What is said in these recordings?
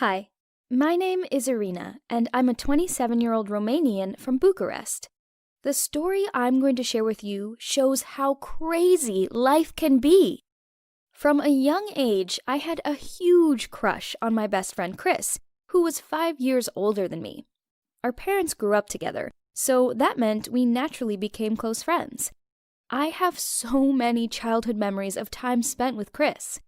Hi, my name is Irina, and I'm a 27-year-old Romanian from Bucharest. The story I'm going to share with you shows how crazy life can be. From a young age, I had a huge crush on my best friend Chris, who was 5 years older than me. Our parents grew up together, so that meant we naturally became close friends. I have so many childhood memories of time spent with Chris.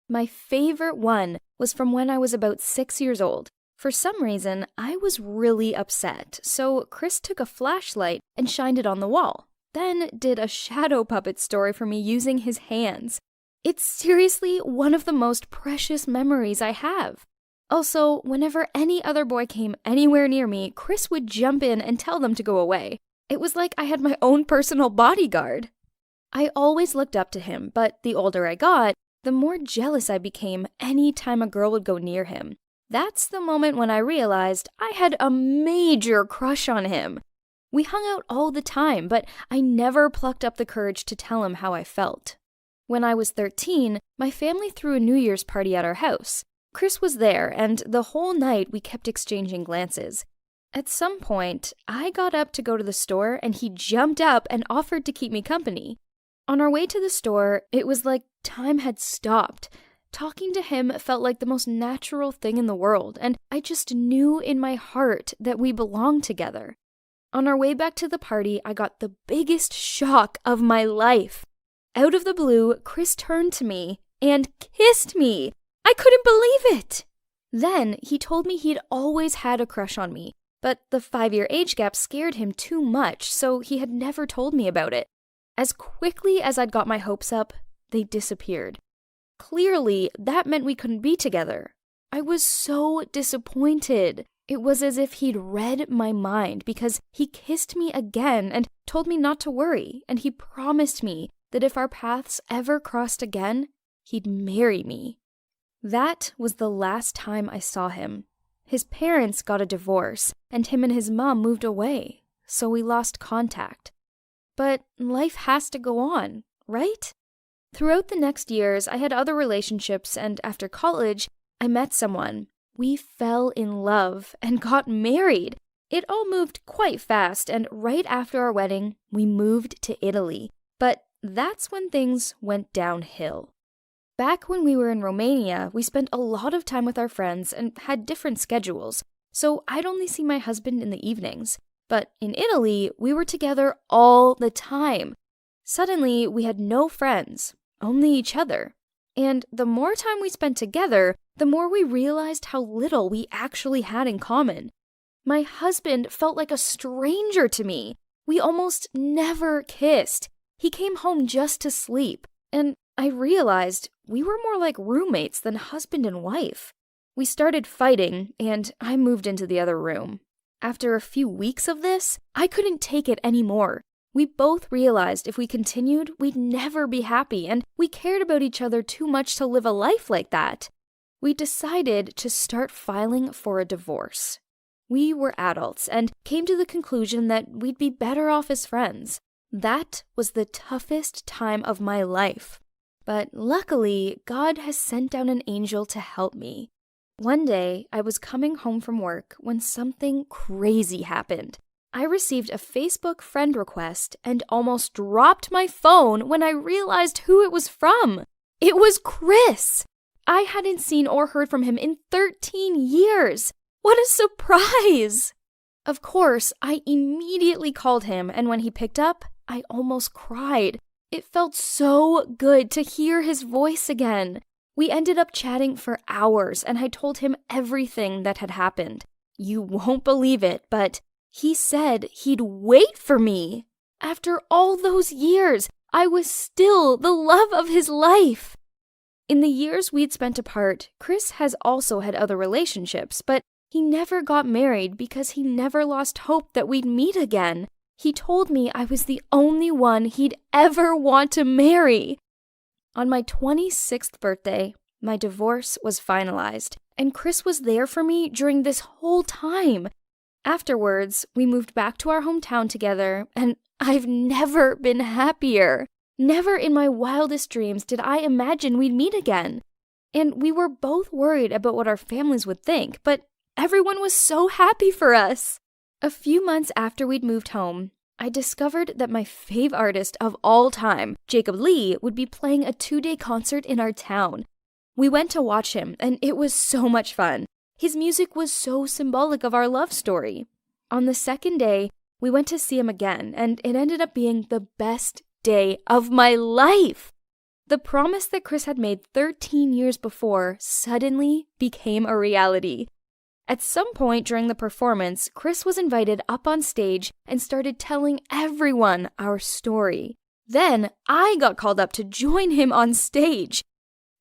My favorite one was from when I was about 6 years old. For some reason, I was really upset, so Chris took a flashlight and shined it on the wall, then did a shadow puppet story for me using his hands. It's seriously one of the most precious memories I have. Also, whenever any other boy came anywhere near me, Chris would jump in and tell them to go away. It was like I had my own personal bodyguard. I always looked up to him, but the older I got, the more jealous I became any time a girl would go near him. That's the moment when I realized I had a major crush on him. We hung out all the time, but I never plucked up the courage to tell him how I felt. When I was 13, my family threw a New Year's party at our house. Chris was there, and the whole night we kept exchanging glances. At some point, I got up to go to the store, and he jumped up and offered to keep me company. On our way to the store, it was like time had stopped. Talking to him felt like the most natural thing in the world, and I just knew in my heart that we belonged together. On our way back to the party, I got the biggest shock of my life. Out of the blue, Chris turned to me and kissed me. I couldn't believe it! Then he told me he'd always had a crush on me, but the 5-year age gap scared him too much, so he had never told me about it. As quickly as I'd got my hopes up, they disappeared. Clearly, that meant we couldn't be together. I was so disappointed. It was as if he'd read my mind because he kissed me again and told me not to worry, and he promised me that if our paths ever crossed again, he'd marry me. That was the last time I saw him. His parents got a divorce, and him and his mom moved away, so we lost contact. But life has to go on, right? Throughout the next years, I had other relationships, and after college, I met someone. We fell in love and got married. It all moved quite fast, and right after our wedding, we moved to Italy. But that's when things went downhill. Back when we were in Romania, we spent a lot of time with our friends and had different schedules, so I'd only see my husband in the evenings. But in Italy, we were together all the time. Suddenly, we had no friends, only each other. And the more time we spent together, the more we realized how little we actually had in common. My husband felt like a stranger to me. We almost never kissed. He came home just to sleep, and I realized we were more like roommates than husband and wife. We started fighting, and I moved into the other room. After a few weeks of this, I couldn't take it anymore. We both realized if we continued, we'd never be happy, and we cared about each other too much to live a life like that. We decided to start filing for a divorce. We were adults and came to the conclusion that we'd be better off as friends. That was the toughest time of my life. But luckily, God has sent down an angel to help me. One day, I was coming home from work when something crazy happened. I received a Facebook friend request and almost dropped my phone when I realized who it was from. It was Chris! I hadn't seen or heard from him in 13 years. What a surprise! Of course, I immediately called him, and when he picked up, I almost cried. It felt so good to hear his voice again. We ended up chatting for hours, and I told him everything that had happened. You won't believe it, but he said he'd wait for me. After all those years, I was still the love of his life. In the years we'd spent apart, Chris has also had other relationships, but he never got married because he never lost hope that we'd meet again. He told me I was the only one he'd ever want to marry. On my 26th birthday, my divorce was finalized, and Chris was there for me during this whole time. Afterwards, we moved back to our hometown together, and I've never been happier. Never in my wildest dreams did I imagine we'd meet again. And we were both worried about what our families would think, but everyone was so happy for us. A few months after we'd moved home, I discovered that my fave artist of all time, Jacob Lee, would be playing a 2-day concert in our town. We went to watch him, and it was so much fun. His music was so symbolic of our love story. On the second day, we went to see him again, and it ended up being the best day of my life. The promise that Chris had made 13 years before suddenly became a reality. At some point during the performance, Chris was invited up on stage and started telling everyone our story. Then I got called up to join him on stage.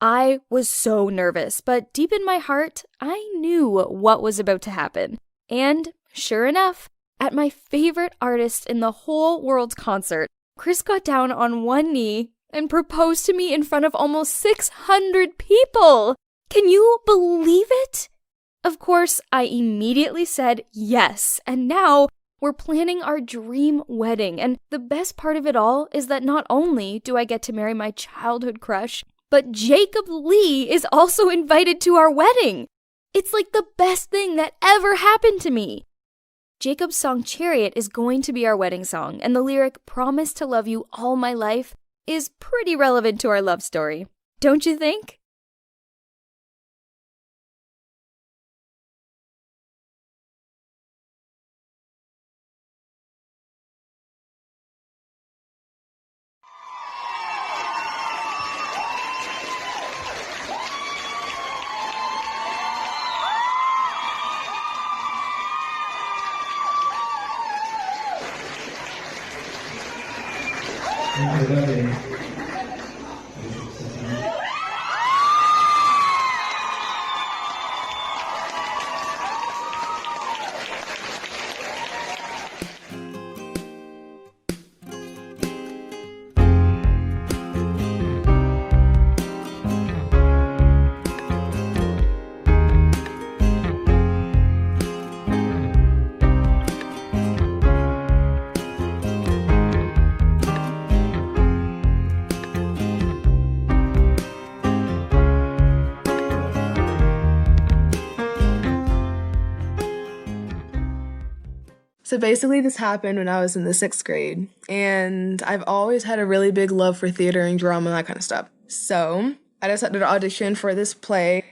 I was so nervous, but deep in my heart, I knew what was about to happen. And sure enough, at my favorite artist in the whole world's concert, Chris got down on one knee and proposed to me in front of almost 600 people. Can you believe it? Of course, I immediately said yes, and now we're planning our dream wedding. And the best part of it all is that not only do I get to marry my childhood crush, but Jacob Lee is also invited to our wedding. It's like the best thing that ever happened to me. Jacob's song Chariot is going to be our wedding song, and the lyric Promise to Love You All My Life is pretty relevant to our love story. Don't you think? So basically this happened when I was in the 6th grade, and I've always had a really big love for theater and drama and that kind of stuff. So I decided to audition for this play,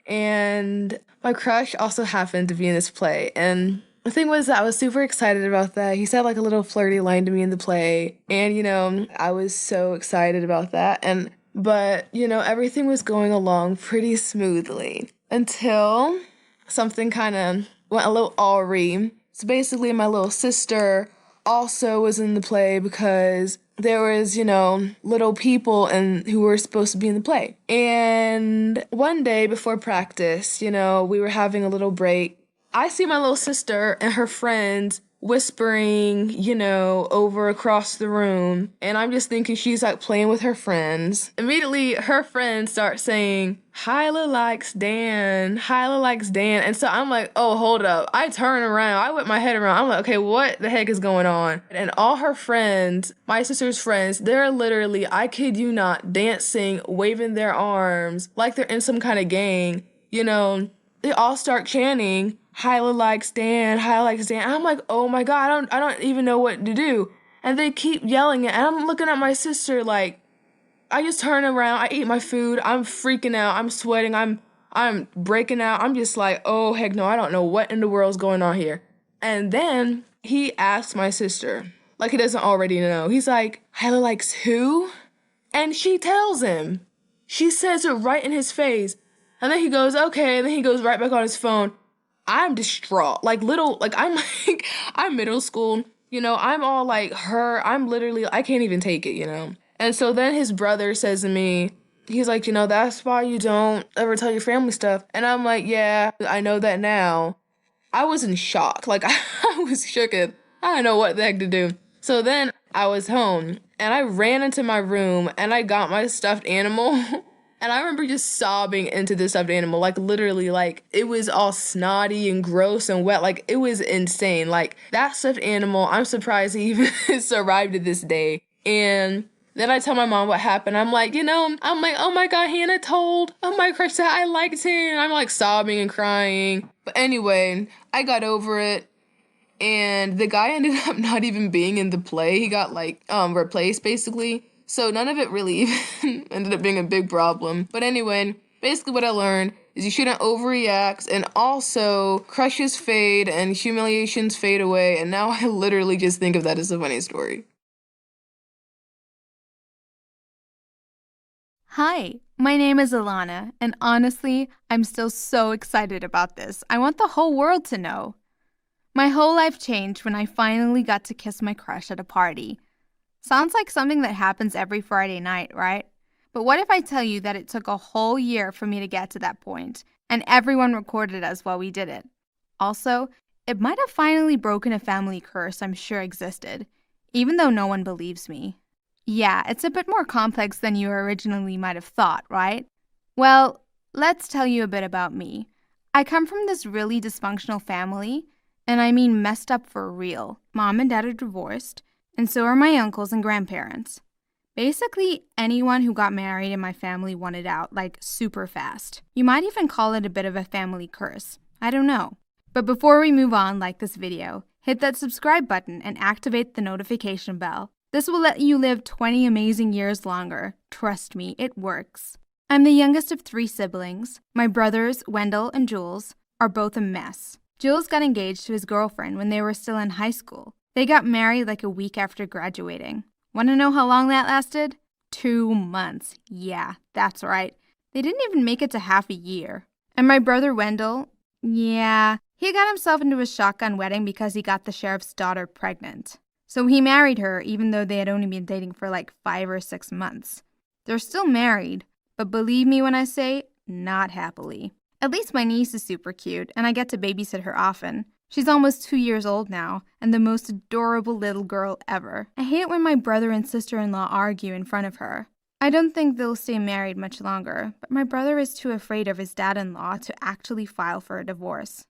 and my crush also happened to be in this play. And the thing was that I was super excited about that. He said like a little flirty line to me in the play, and I was so excited about that. But everything was going along pretty smoothly until something kind of went a little awry. So basically, my little sister also was in the play because there was, little people who were supposed to be in the play. And one day before practice, we were having a little break. I see my little sister and her friends whispering, over across the room. And I'm just thinking she's like playing with her friends. Immediately, her friends start saying, Hyla likes Dan. Hyla likes Dan. And so I'm like, oh, hold up. I turn around. I whip my head around. I'm like, okay, what the heck is going on? And all her friends, my sister's friends, they're literally, I kid you not, dancing, waving their arms like they're in some kind of gang. They all start chanting, Hyla likes Dan, Hyla likes Dan. I'm like, oh my God, I don't even know what to do. And they keep yelling it. And I'm looking at my sister like, I just turn around, I eat my food, I'm freaking out, I'm sweating, I'm breaking out. I'm just like, oh heck no, I don't know what in the world's going on here. And then he asks my sister, like he doesn't already know. He's like, Hyla likes who? And she tells him. She says it right in his face. And then he goes, okay, and then he goes right back on his phone. I'm distraught. I'm middle school. I'm all like her. I'm literally, I can't even take it. And so then his brother says to me, he's like, that's why you don't ever tell your family stuff. And I'm like, yeah, I know that now. I was in shock. Like, I was shooketh. I didn't know what the heck to do. So then I was home, and I ran into my room, and I got my stuffed animal. And I remember just sobbing into this stuffed animal, like literally, like it was all snotty and gross and wet. Like it was insane. Like that stuffed animal, I'm surprised he even survived to this day. And Then I tell my mom what happened. I'm like, oh my God, Hannah told my crush that I liked him. I'm like sobbing and crying. But anyway, I got over it. And the guy ended up not even being in the play. He got like replaced basically. So none of it really even ended up being a big problem. But anyway, basically what I learned is you shouldn't overreact, and also crushes fade and humiliations fade away. And now I literally just think of that as a funny story. Hi, my name is Alana, and honestly, I'm still so excited about this. I want the whole world to know. My whole life changed when I finally got to kiss my crush at a party. Sounds like something that happens every Friday night, right? But what if I tell you that it took a whole year for me to get to that point, and everyone recorded us while we did it? Also, it might have finally broken a family curse I'm sure existed, even though no one believes me. Yeah, it's a bit more complex than you originally might have thought, right? Well, let's tell you a bit about me. I come from this really dysfunctional family, and I mean messed up for real. Mom and dad are divorced, and so are my uncles and grandparents. Basically, anyone who got married in my family wanted out, like super fast. You might even call it a bit of a family curse. I don't know. But before we move on, like this video, hit that subscribe button and activate the notification bell. This will let you live 20 amazing years longer. Trust me, it works. I'm the youngest of 3 siblings. My brothers, Wendell and Jules, are both a mess. Jules got engaged to his girlfriend when they were still in high school. They got married like a week after graduating. Want to know how long that lasted? 2 months. Yeah, that's right. They didn't even make it to half a year. And my brother Wendell, yeah, he got himself into a shotgun wedding because he got the sheriff's daughter pregnant. So he married her even though they had only been dating for like 5 or 6 months. They're still married, but believe me when I say, not happily. At least my niece is super cute, and I get to babysit her often. She's almost 2 years old now, and the most adorable little girl ever. I hate it when my brother and sister-in-law argue in front of her. I don't think they'll stay married much longer, but my brother is too afraid of his dad-in-law to actually file for a divorce.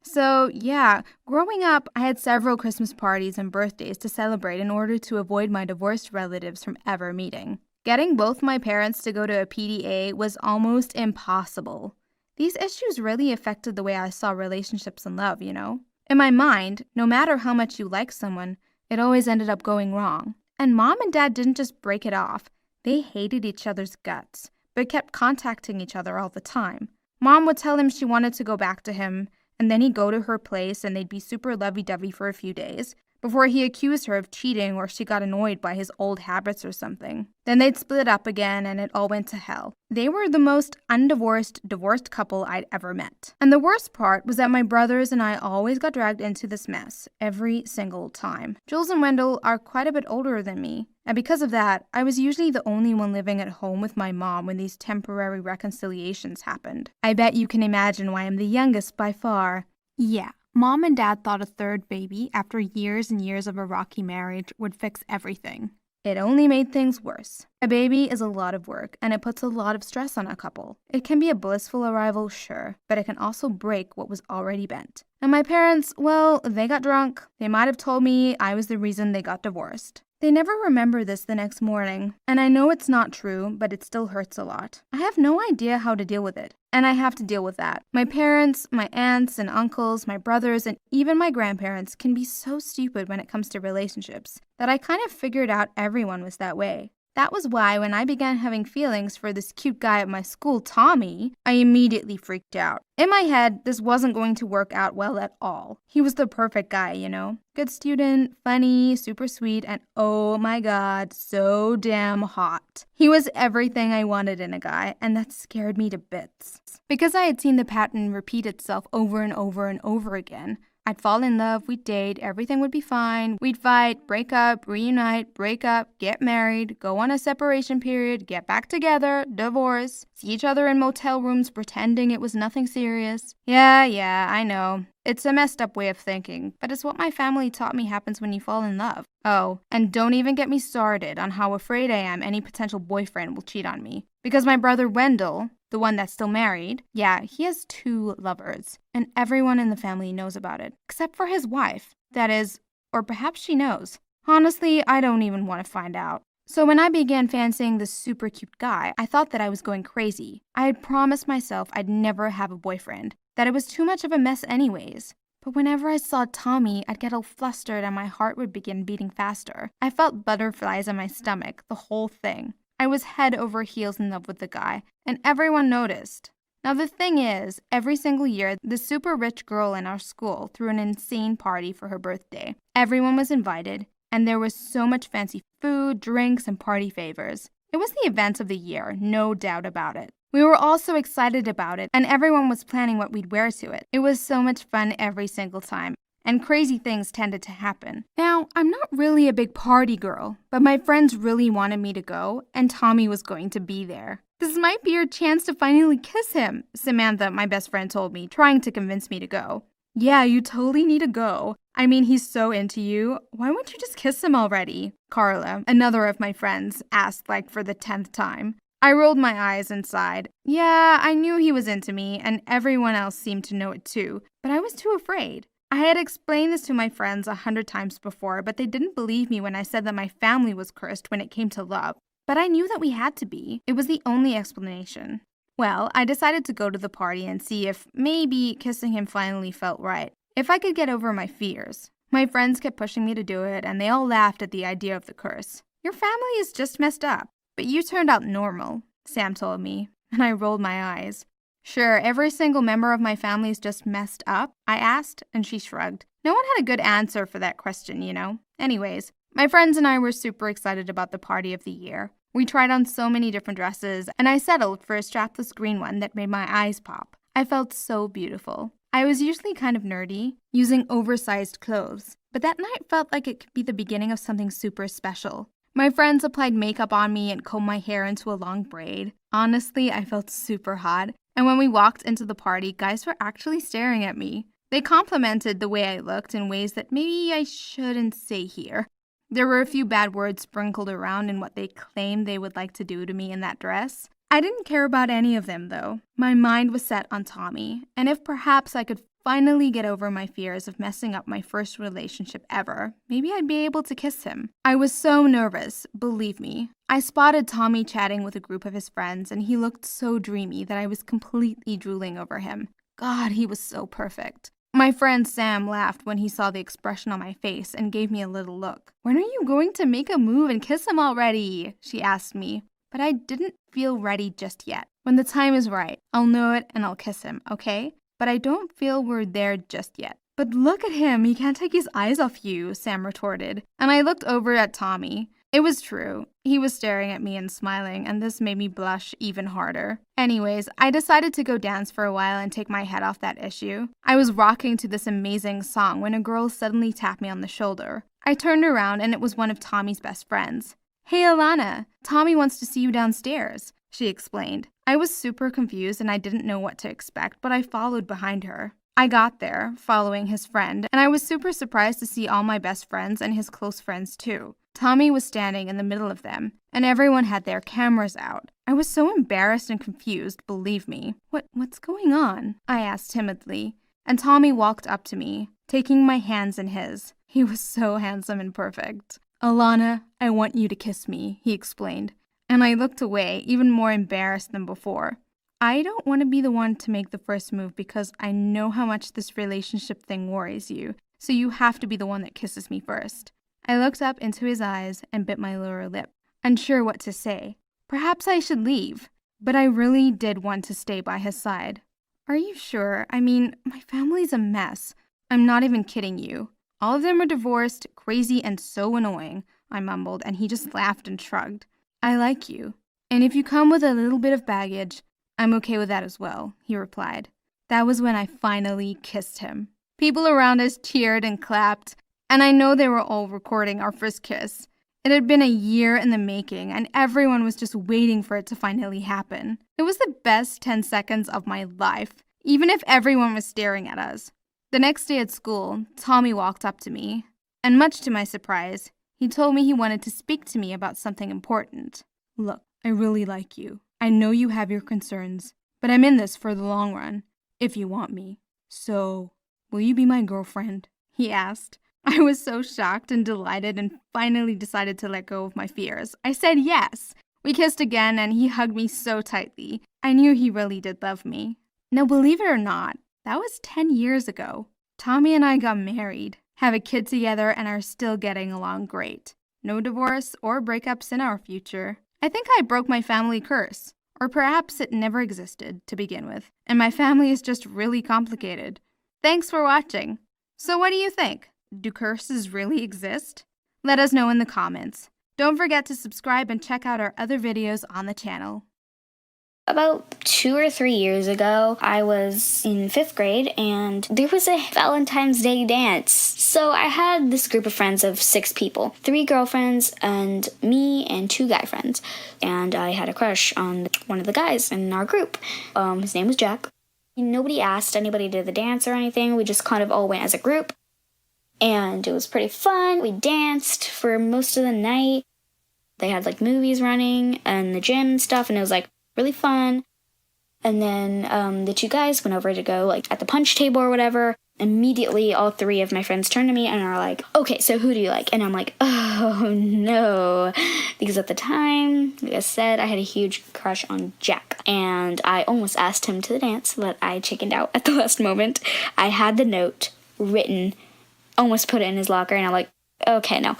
So, yeah, growing up, I had several Christmas parties and birthdays to celebrate in order to avoid my divorced relatives from ever meeting. Getting both my parents to go to a PDA was almost impossible. These issues really affected the way I saw relationships and love, you know? In my mind, no matter how much you like someone, it always ended up going wrong. And mom and dad didn't just break it off. They hated each other's guts, but kept contacting each other all the time. Mom would tell him she wanted to go back to him, and then he'd go to her place and they'd be super lovey-dovey for a few days before he accused her of cheating or she got annoyed by his old habits or something. Then they'd split up again and it all went to hell. They were the most divorced couple I'd ever met. And the worst part was that my brothers and I always got dragged into this mess every single time. Jules and Wendell are quite a bit older than me, and because of that, I was usually the only one living at home with my mom when these temporary reconciliations happened. I bet you can imagine why I'm the youngest by far. Yeah. Mom and Dad thought a third baby, after years and years of a rocky marriage, would fix everything. It only made things worse. A baby is a lot of work, and it puts a lot of stress on a couple. It can be a blissful arrival, sure, but it can also break what was already bent. And my parents, well, they got drunk. They might have told me I was the reason they got divorced. They never remember this the next morning, and I know it's not true, but it still hurts a lot. I have no idea how to deal with it, and I have to deal with that. My parents, my aunts and uncles, my brothers, and even my grandparents can be so stupid when it comes to relationships that I kind of figured out everyone was that way. That was why when I began having feelings for this cute guy at my school, Tommy, I immediately freaked out. In my head, this wasn't going to work out well at all. He was the perfect guy, you know? Good student, funny, super sweet, and oh my god, so damn hot. He was everything I wanted in a guy, and that scared me to bits. Because I had seen the pattern repeat itself over and over and over again, I'd fall in love, we'd date, everything would be fine. We'd fight, break up, reunite, break up, get married, go on a separation period, get back together, divorce, see each other in motel rooms pretending it was nothing serious. Yeah, I know. It's a messed up way of thinking, but it's what my family taught me happens when you fall in love. Oh, and don't even get me started on how afraid I am any potential boyfriend will cheat on me. Because my brother Wendell, the one that's still married, yeah, he has 2 lovers, and everyone in the family knows about it, except for his wife. That is, or perhaps she knows. Honestly, I don't even want to find out. So when I began fancying this super cute guy, I thought that I was going crazy. I had promised myself I'd never have a boyfriend, that it was too much of a mess anyways. But whenever I saw Tommy, I'd get all flustered and my heart would begin beating faster. I felt butterflies in my stomach, the whole thing. I was head over heels in love with the guy, and everyone noticed. Now the thing is, every single year, the super rich girl in our school threw an insane party for her birthday. Everyone was invited, and there was so much fancy food, drinks, and party favors. It was the event of the year, no doubt about it. We were all so excited about it, and everyone was planning what we'd wear to it. It was so much fun every single time, and crazy things tended to happen. Now, I'm not really a big party girl, but my friends really wanted me to go, and Tommy was going to be there. This might be your chance to finally kiss him, Samantha, my best friend, told me, trying to convince me to go. Yeah, you totally need to go. I mean, he's so into you. Why won't you just kiss him already? Carla, another of my friends, asked like for the 10th time. I rolled my eyes and sighed. Yeah, I knew he was into me, and everyone else seemed to know it too, but I was too afraid. I had explained this to my friends 100 times before, but they didn't believe me when I said that my family was cursed when it came to love. But I knew that we had to be. It was the only explanation. Well, I decided to go to the party and see if maybe kissing him finally felt right. If I could get over my fears. My friends kept pushing me to do it, and they all laughed at the idea of the curse. Your family is just messed up. But you turned out normal, Sam told me, and I rolled my eyes. Sure, every single member of my family is just messed up, I asked, and she shrugged. No one had a good answer for that question, you know. Anyways, my friends and I were super excited about the party of the year. We tried on so many different dresses, and I settled for a strapless green one that made my eyes pop. I felt so beautiful. I was usually kind of nerdy, using oversized clothes, but that night felt like it could be the beginning of something super special. My friends applied makeup on me and combed my hair into a long braid. Honestly, I felt super hot, and when we walked into the party, guys were actually staring at me. They complimented the way I looked in ways that maybe I shouldn't say here. There were a few bad words sprinkled around in what they claimed they would like to do to me in that dress. I didn't care about any of them, though. My mind was set on Tommy, and if perhaps I could finally get over my fears of messing up my first relationship ever, maybe I'd be able to kiss him. I was so nervous, believe me. I spotted Tommy chatting with a group of his friends, and he looked so dreamy that I was completely drooling over him. God, he was so perfect. My friend Sam laughed when he saw the expression on my face and gave me a little look. When are you going to make a move and kiss him already? She asked me. But I didn't feel ready just yet. When the time is right, I'll know it and I'll kiss him, okay? But I don't feel we're there just yet. But look at him, he can't take his eyes off you, Sam retorted. And I looked over at Tommy. It was true. He was staring at me and smiling, and this made me blush even harder. Anyways, I decided to go dance for a while and take my head off that issue. I was rocking to this amazing song when a girl suddenly tapped me on the shoulder. I turned around and it was one of Tommy's best friends. Hey Alana, Tommy wants to see you downstairs, she explained. I was super confused and I didn't know what to expect, but I followed behind her. I got there, following his friend, and I was super surprised to see all my best friends and his close friends too. Tommy was standing in the middle of them, and everyone had their cameras out. I was so embarrassed and confused, believe me. What's going on? I asked timidly, and Tommy walked up to me, taking my hands in his. He was so handsome and perfect. Alana, I want you to kiss me, he explained, and I looked away, even more embarrassed than before. I don't want to be the one to make the first move because I know how much this relationship thing worries you, so you have to be the one that kisses me first. I looked up into his eyes and bit my lower lip, unsure what to say. Perhaps I should leave, but I really did want to stay by his side. Are you sure? I mean, my family's a mess. I'm not even kidding you. All of them are divorced, crazy, and so annoying, I mumbled, and he just laughed and shrugged. I like you. And if you come with a little bit of baggage, I'm okay with that as well, he replied. That was when I finally kissed him. People around us cheered and clapped, and I know they were all recording our first kiss. It had been a year in the making, and everyone was just waiting for it to finally happen. It was the best 10 seconds of my life, even if everyone was staring at us. The next day at school, Tommy walked up to me, and much to my surprise, he told me he wanted to speak to me about something important. Look, I really like you. I know you have your concerns, but I'm in this for the long run, if you want me. So, will you be my girlfriend? He asked. I was so shocked and delighted and finally decided to let go of my fears. I said yes. We kissed again and he hugged me so tightly. I knew he really did love me. Now, believe it or not, that was 10 years ago. Tommy and I got married, have a kid together, and are still getting along great. No divorce or breakups in our future. I think I broke my family curse. Or perhaps it never existed to begin with, and my family is just really complicated. Thanks for watching. So what do you think? Do curses really exist? Let us know in the comments. Don't forget to subscribe and check out our other videos on the channel. About 2 or 3 years ago, I was in 5th grade and there was a Valentine's Day dance. So I had this group of friends of 6 people, 3 girlfriends and me and 2 guy friends. And I had a crush on one of the guys in our group. His name was Jack. Nobody asked anybody to the dance or anything. We just kind of all went as a group. And it was pretty fun. We danced for most of the night. They had like movies running and the gym and stuff, and it was like really fun. And then the 2 guys went over to go like at the punch table or whatever. Immediately, all 3 of my friends turned to me and are like, okay, so who do you like? And I'm like, oh no. Because at the time, like I said, I had a huge crush on Jack. And I almost asked him to the dance, but I chickened out at the last moment. I had the note written, almost put it in his locker, and I'm like, okay, no.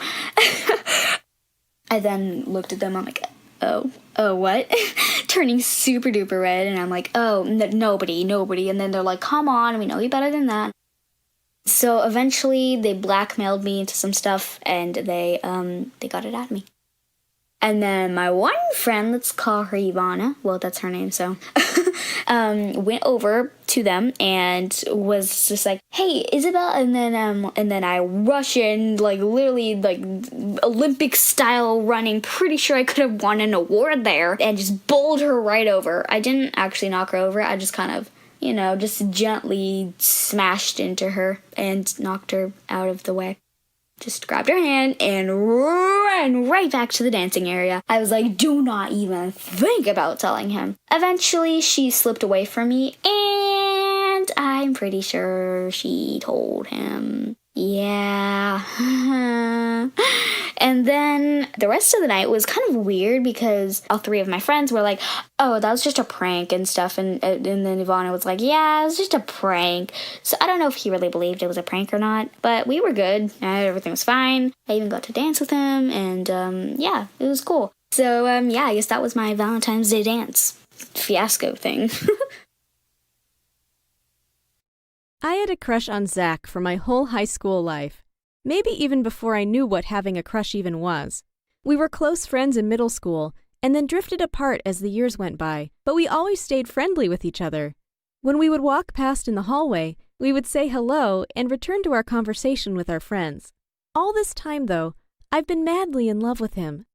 I then looked at them, I'm like, oh, what? Turning super duper red, and I'm like, oh, nobody. And then they're like, come on, we know you better than that. So eventually they blackmailed me into some stuff, and they got it out of me. And then my one friend, let's call her Ivana, well, that's her name, so, went over to them and was just like, hey, Isabel, and then I rush in, like, literally, like, Olympic style running, pretty sure I could have won an award there, and just bowled her right over. I didn't actually knock her over, I just kind of, just gently smashed into her and knocked her out of the way. Just grabbed her hand and ran right back to the dancing area. I was like, do not even think about telling him. Eventually, she slipped away from me, and I'm pretty sure she told him. Yeah. And then the rest of the night was kind of weird because all 3 of my friends were like, oh, that was just a prank and stuff. And then Ivana was like, yeah, it was just a prank. So I don't know if he really believed it was a prank or not, but we were good. Everything was fine. I even got to dance with him, and yeah, it was cool. So yeah, I guess that was my Valentine's Day dance fiasco thing. I had a crush on Zach for my whole high school life. Maybe even before I knew what having a crush even was. We were close friends in middle school and then drifted apart as the years went by, but we always stayed friendly with each other. When we would walk past in the hallway, we would say hello and return to our conversation with our friends. All this time, though, I've been madly in love with him.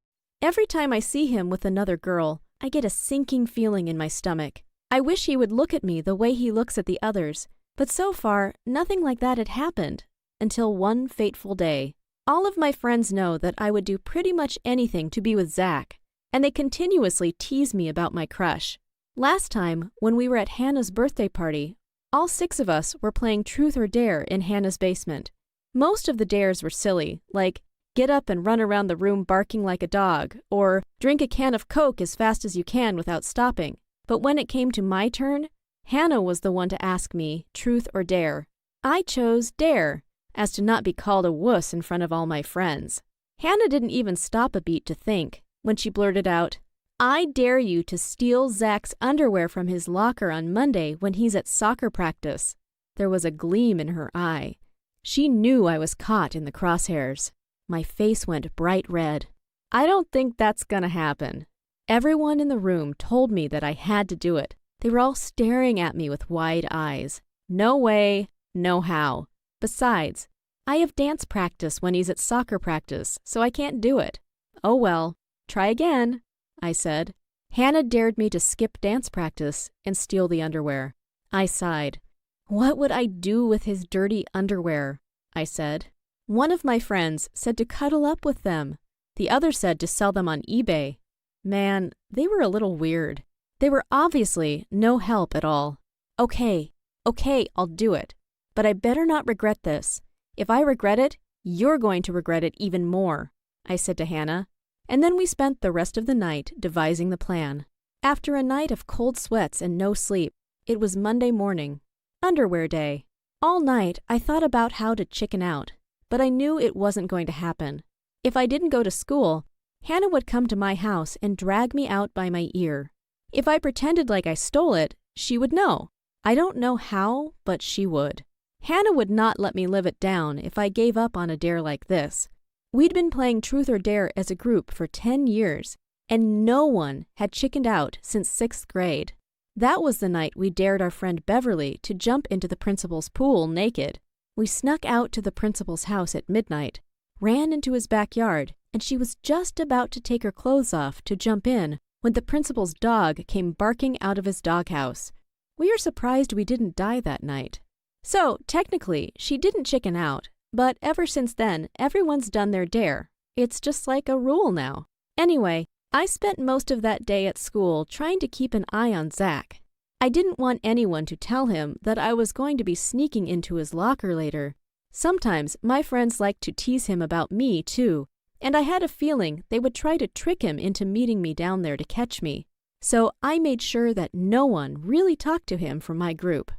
Every time I see him with another girl, I get a sinking feeling in my stomach. I wish he would look at me the way he looks at the others, but so far, nothing like that had happened. Until one fateful day. All of my friends know that I would do pretty much anything to be with Zach, and they continuously tease me about my crush. Last time, when we were at Hannah's birthday party, all 6 of us were playing Truth or Dare in Hannah's basement. Most of the dares were silly, like get up and run around the room barking like a dog, or drink a can of Coke as fast as you can without stopping. But when it came to my turn, Hannah was the one to ask me, Truth or Dare. I chose Dare, as to not be called a wuss in front of all my friends. Hannah didn't even stop a beat to think when she blurted out, I dare you to steal Zach's underwear from his locker on Monday when he's at soccer practice. There was a gleam in her eye. She knew I was caught in the crosshairs. My face went bright red. I don't think that's gonna happen. Everyone in the room told me that I had to do it. They were all staring at me with wide eyes. No way, no how. Besides, I have dance practice when he's at soccer practice, so I can't do it. Oh well, try again, I said. Hannah dared me to skip dance practice and steal the underwear. I sighed. What would I do with his dirty underwear? I said. One of my friends said to cuddle up with them. The other said to sell them on eBay. Man, they were a little weird. They were obviously no help at all. Okay, I'll do it. But I better not regret this. If I regret it, "You're going to regret it even more," I said to Hannah. And then we spent the rest of the night devising the plan. After a night of cold sweats and no sleep, it was Monday morning, underwear day. All night I thought about how to chicken out, but I knew it wasn't going to happen. If I didn't go to school, Hannah would come to my house and drag me out by my ear. If I pretended like I stole it, she would know. I don't know how, but she would. Hannah would not let me live it down if I gave up on a dare like this. We'd been playing Truth or Dare as a group for 10 years, and no one had chickened out since 6th grade. That was the night we dared our friend Beverly to jump into the principal's pool naked. We snuck out to the principal's house at midnight, ran into his backyard, and she was just about to take her clothes off to jump in when the principal's dog came barking out of his doghouse. We are surprised we didn't die that night. So, technically, she didn't chicken out, but ever since then, everyone's done their dare. It's just like a rule now. Anyway, I spent most of that day at school trying to keep an eye on Zach. I didn't want anyone to tell him that I was going to be sneaking into his locker later. Sometimes my friends liked to tease him about me, too, and I had a feeling they would try to trick him into meeting me down there to catch me. So I made sure that no one really talked to him from my group.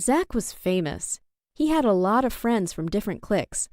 Zach was famous. He had a lot of friends from different cliques.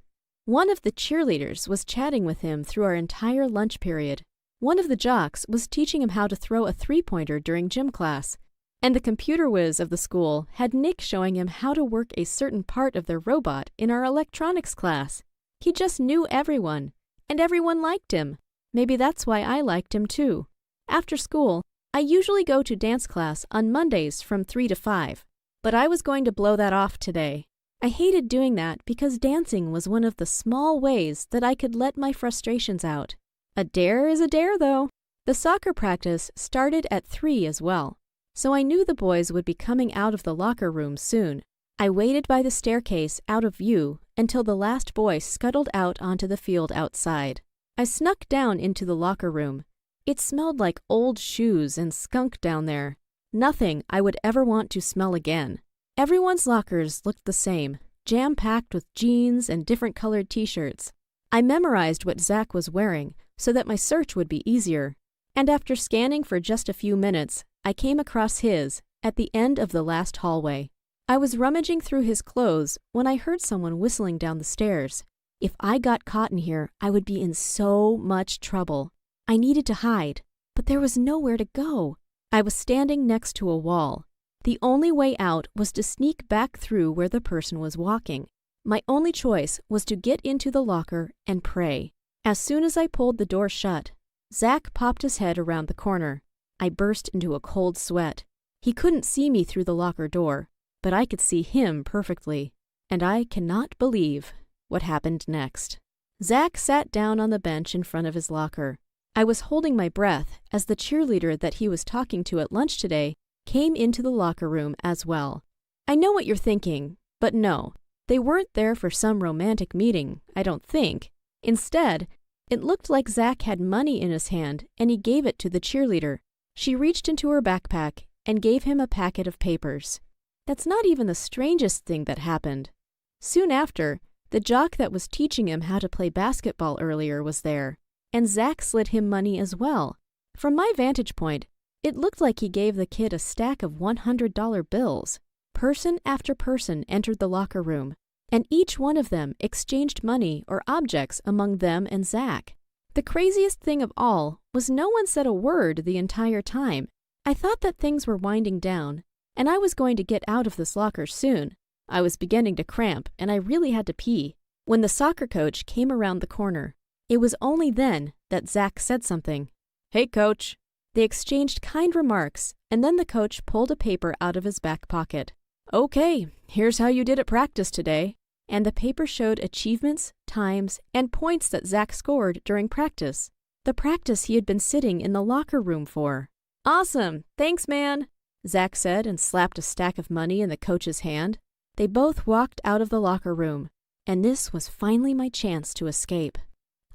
One of the cheerleaders was chatting with him through our entire lunch period. One of the jocks was teaching him how to throw a three-pointer during gym class. And the computer whiz of the school had Nick showing him how to work a certain part of their robot in our electronics class. He just knew everyone, and everyone liked him. Maybe that's why I liked him too. After school, I usually go to dance class on Mondays from 3 to 5. But I was going to blow that off today. I hated doing that because dancing was one of the small ways that I could let my frustrations out. A dare is a dare, though. The soccer practice started at 3 as well, so I knew the boys would be coming out of the locker room soon. I waited by the staircase out of view until the last boy scuttled out onto the field outside. I snuck down into the locker room. It smelled like old shoes and skunk down there. Nothing I would ever want to smell again. Everyone's lockers looked the same, jam-packed with jeans and different colored t-shirts. I memorized what Zach was wearing so that my search would be easier. And after scanning for just a few minutes, I came across his at the end of the last hallway. I was rummaging through his clothes when I heard someone whistling down the stairs. If I got caught in here, I would be in so much trouble. I needed to hide, but there was nowhere to go. I was standing next to a wall. The only way out was to sneak back through where the person was walking. My only choice was to get into the locker and pray. As soon as I pulled the door shut, Zach popped his head around the corner. I burst into a cold sweat. He couldn't see me through the locker door, but I could see him perfectly. And I cannot believe what happened next. Zach sat down on the bench in front of his locker. I was holding my breath as the cheerleader that he was talking to at lunch today came into the locker room as well. I know what you're thinking, but no, they weren't there for some romantic meeting, I don't think. Instead, it looked like Zach had money in his hand and he gave it to the cheerleader. She reached into her backpack and gave him a packet of papers. That's not even the strangest thing that happened. Soon after, the jock that was teaching him how to play basketball earlier was there, and Zach slid him money as well. From my vantage point, it looked like he gave the kid a stack of $100 bills. Person after person entered the locker room, and each one of them exchanged money or objects among them and Zach. The craziest thing of all was no one said a word the entire time. I thought that things were winding down, and I was going to get out of this locker soon. I was beginning to cramp, and I really had to pee, when the soccer coach came around the corner. It was only then that Zach said something. "Hey, coach." They exchanged kind remarks, and then the coach pulled a paper out of his back pocket. "Okay, here's how you did at practice today." And the paper showed achievements, times, and points that Zach scored during practice. The practice he had been sitting in the locker room for. "Awesome, thanks, man," Zach said and slapped a stack of money in the coach's hand. They both walked out of the locker room, and this was finally my chance to escape.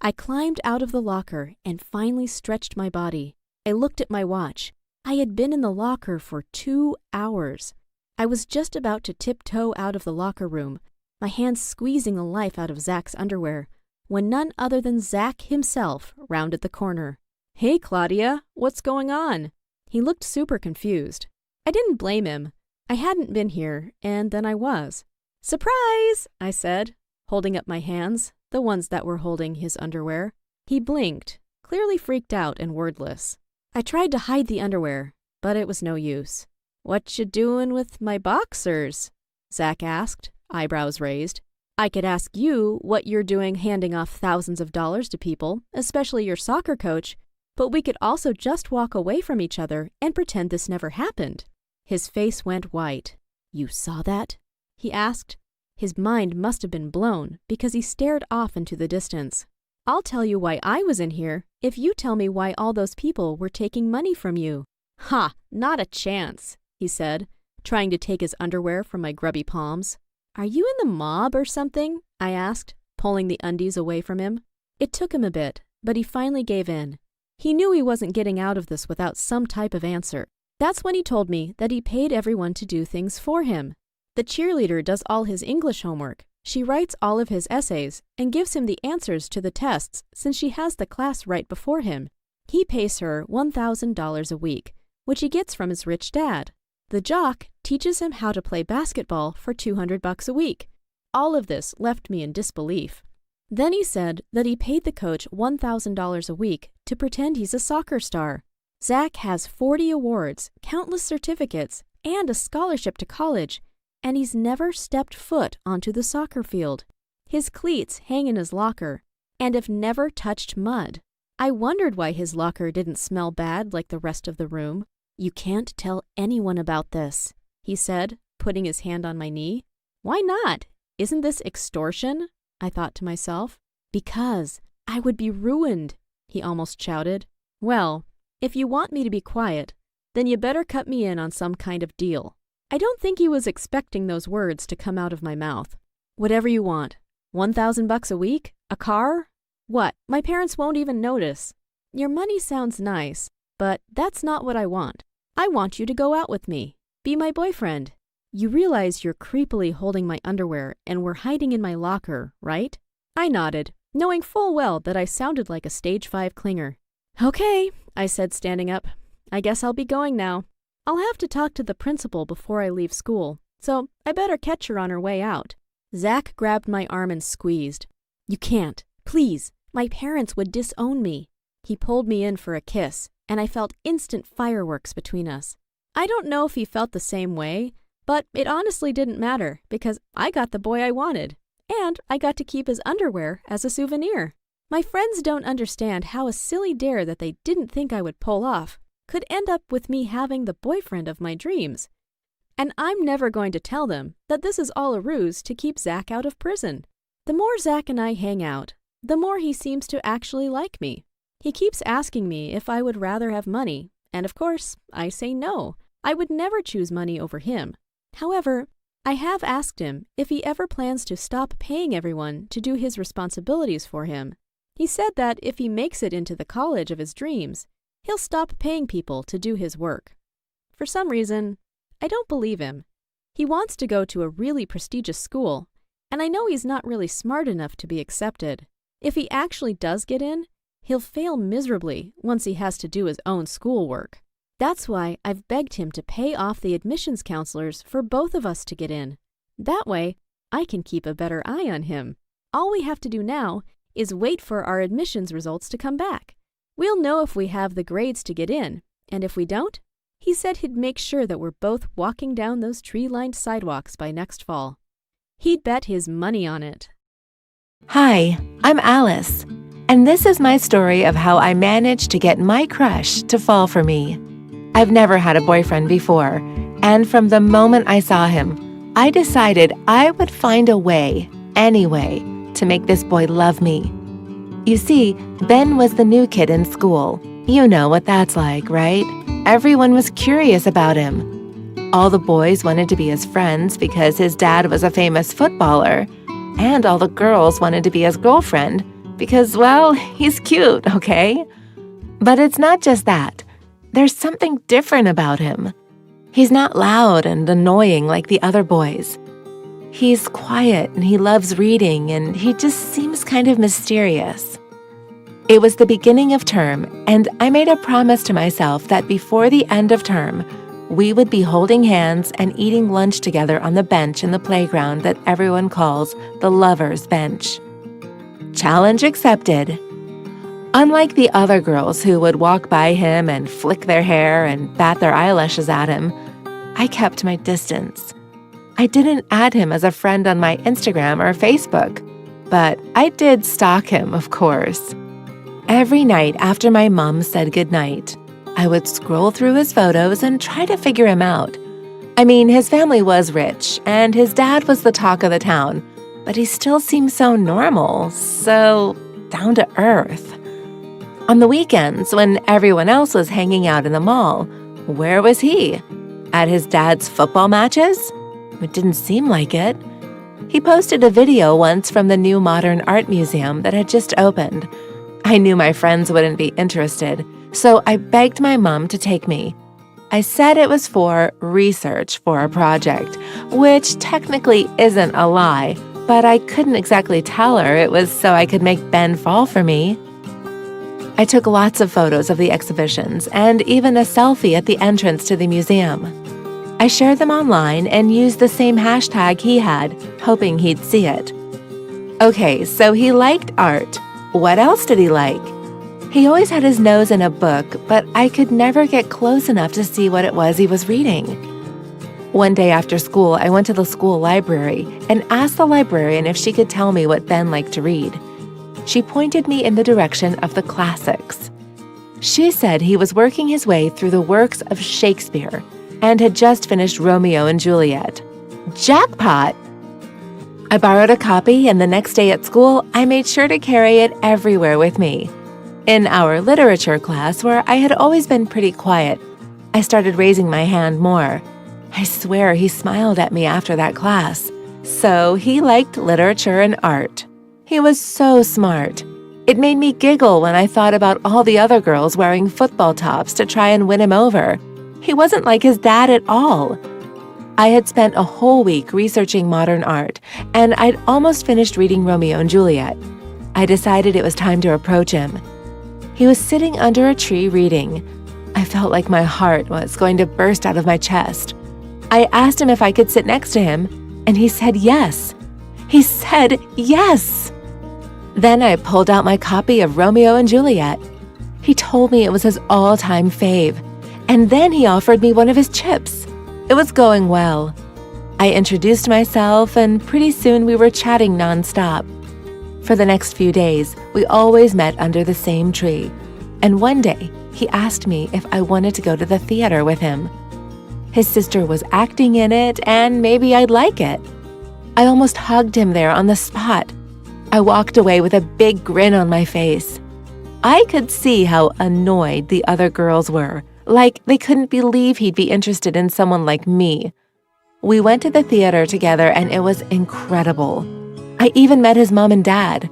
I climbed out of the locker and finally stretched my body. I looked at my watch. I had been in the locker for 2 hours. I was just about to tiptoe out of the locker room my hands squeezing the life out of Zach's underwear, when none other than Zach himself rounded the corner. "Hey, Claudia, what's going on?" He looked super confused. I didn't blame him. I hadn't been here, and then I was. "Surprise!" I said, holding up my hands, the ones that were holding his underwear. He blinked, clearly freaked out and wordless. I tried to hide the underwear, but it was no use. "What you doing with my boxers?" Zach asked, eyebrows raised. "I could ask you what you're doing handing off thousands of dollars to people, especially your soccer coach, but we could also just walk away from each other and pretend this never happened." His face went white. "You saw that?" he asked. His mind must have been blown because he stared off into the distance. "I'll tell you why I was in here if you tell me why all those people were taking money from you." "Ha, not a chance," he said, trying to take his underwear from my grubby palms. "Are you in the mob or something?" I asked, pulling the undies away from him. It took him a bit, but he finally gave in. He knew he wasn't getting out of this without some type of answer. That's when he told me that he paid everyone to do things for him. The cheerleader does all his English homework. She writes all of his essays and gives him the answers to the tests since she has the class right before him. He pays her $1,000 a week, which he gets from his rich dad. The jock teaches him how to play basketball for $200 a week. All of this left me in disbelief. Then he said that he paid the coach $1,000 a week to pretend he's a soccer star. Zach has 40 awards, countless certificates, and a scholarship to college, and he's never stepped foot onto the soccer field. His cleats hang in his locker and have never touched mud. I wondered why his locker didn't smell bad like the rest of the room. "You can't tell anyone about this," he said, putting his hand on my knee. "Why not? Isn't this extortion?" I thought to myself. "Because I would be ruined," he almost shouted. "Well, if you want me to be quiet, then you better cut me in on some kind of deal." I don't think he was expecting those words to come out of my mouth. "Whatever you want. $1,000 a week? A car? What? My parents won't even notice." "Your money sounds nice, but that's not what I want. I want you to go out with me. Be my boyfriend. You realize you're creepily holding my underwear and we're hiding in my locker, right?" I nodded, knowing full well that I sounded like a stage 5 clinger. "Okay," I said, standing up. "I guess I'll be going now. I'll have to talk to the principal before I leave school, so I better catch her on her way out." Zach grabbed my arm and squeezed. "You can't. Please. My parents would disown me." He pulled me in for a kiss, and I felt instant fireworks between us. I don't know if he felt the same way, but it honestly didn't matter because I got the boy I wanted, and I got to keep his underwear as a souvenir. My friends don't understand how a silly dare that they didn't think I would pull off could end up with me having the boyfriend of my dreams. And I'm never going to tell them that this is all a ruse to keep Zach out of prison. The more Zach and I hang out, the more he seems to actually like me. He keeps asking me if I would rather have money, and of course, I say no. I would never choose money over him. However, I have asked him if he ever plans to stop paying everyone to do his responsibilities for him. He said that if he makes it into the college of his dreams, he'll stop paying people to do his work. For some reason, I don't believe him. He wants to go to a really prestigious school, and I know he's not really smart enough to be accepted. If he actually does get in, he'll fail miserably once he has to do his own schoolwork. That's why I've begged him to pay off the admissions counselors for both of us to get in. That way, I can keep a better eye on him. All we have to do now is wait for our admissions results to come back. We'll know if we have the grades to get in, and if we don't, he said he'd make sure that we're both walking down those tree-lined sidewalks by next fall. He'd bet his money on it. Hi, I'm Alice, and this is my story of how I managed to get my crush to fall for me. I've never had a boyfriend before, and from the moment I saw him, I decided I would find a way, anyway, to make this boy love me. You see, Ben was the new kid in school. You know what that's like, right? Everyone was curious about him. All the boys wanted to be his friends because his dad was a famous footballer, and all the girls wanted to be his girlfriend because, well, he's cute, okay? But it's not just that. There's something different about him. He's not loud and annoying like the other boys. He's quiet and he loves reading and he just seems kind of mysterious. It was the beginning of term, and I made a promise to myself that before the end of term, we would be holding hands and eating lunch together on the bench in the playground that everyone calls the lover's bench. Challenge accepted. Unlike the other girls who would walk by him and flick their hair and bat their eyelashes at him, I kept my distance. I didn't add him as a friend on my Instagram or Facebook, but I did stalk him, of course. Every night after my mom said goodnight, I would scroll through his photos and try to figure him out. I mean, his family was rich, and his dad was the talk of the town, but he still seemed so normal, so down to earth. On the weekends, when everyone else was hanging out in the mall, where was he? At his dad's football matches? It didn't seem like it. He posted a video once from the new modern art museum that had just opened. I knew my friends wouldn't be interested, so I begged my mom to take me. I said it was for research for a project, which technically isn't a lie, but I couldn't exactly tell her it was so I could make Ben fall for me. I took lots of photos of the exhibitions and even a selfie at the entrance to the museum. I shared them online and used the same hashtag he had, hoping he'd see it. Okay, so he liked art. What else did he like? He always had his nose in a book, but I could never get close enough to see what it was he was reading. One day after school, I went to the school library and asked the librarian if she could tell me what Ben liked to read. She pointed me in the direction of the classics. She said he was working his way through the works of Shakespeare and had just finished Romeo and Juliet. Jackpot! I borrowed a copy, and the next day at school, I made sure to carry it everywhere with me. In our literature class, where I had always been pretty quiet, I started raising my hand more. I swear he smiled at me after that class. So he liked literature and art. He was so smart. It made me giggle when I thought about all the other girls wearing football tops to try and win him over. He wasn't like his dad at all. I had spent a whole week researching modern art, and I'd almost finished reading Romeo and Juliet. I decided it was time to approach him. He was sitting under a tree reading. I felt like my heart was going to burst out of my chest. I asked him if I could sit next to him, and he said yes. He said yes! Then I pulled out my copy of Romeo and Juliet. He told me it was his all-time fave, and then he offered me one of his chips. It was going well. I introduced myself, and pretty soon we were chatting nonstop. For the next few days, we always met under the same tree, and one day he asked me if I wanted to go to the theater with him. His sister was acting in it, and maybe I'd like it. I almost hugged him there on the spot. I walked away with a big grin on my face. I could see how annoyed the other girls were, like they couldn't believe he'd be interested in someone like me. We went to the theater together, and it was incredible. I even met his mom and dad.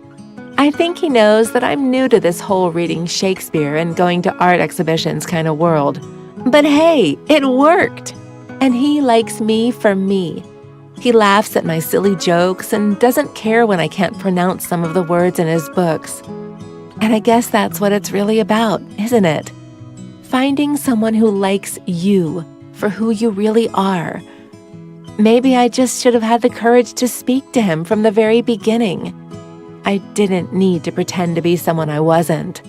I think he knows that I'm new to this whole reading Shakespeare and going to art exhibitions kind of world. But hey, it worked! And he likes me for me. He laughs at my silly jokes and doesn't care when I can't pronounce some of the words in his books. And I guess that's what it's really about, isn't it? Finding someone who likes you for who you really are. Maybe I just should have had the courage to speak to him from the very beginning. I didn't need to pretend to be someone I wasn't.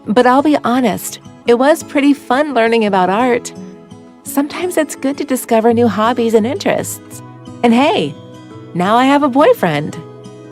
But I'll be honest, it was pretty fun learning about art. Sometimes it's good to discover new hobbies and interests. And hey, now I have a boyfriend.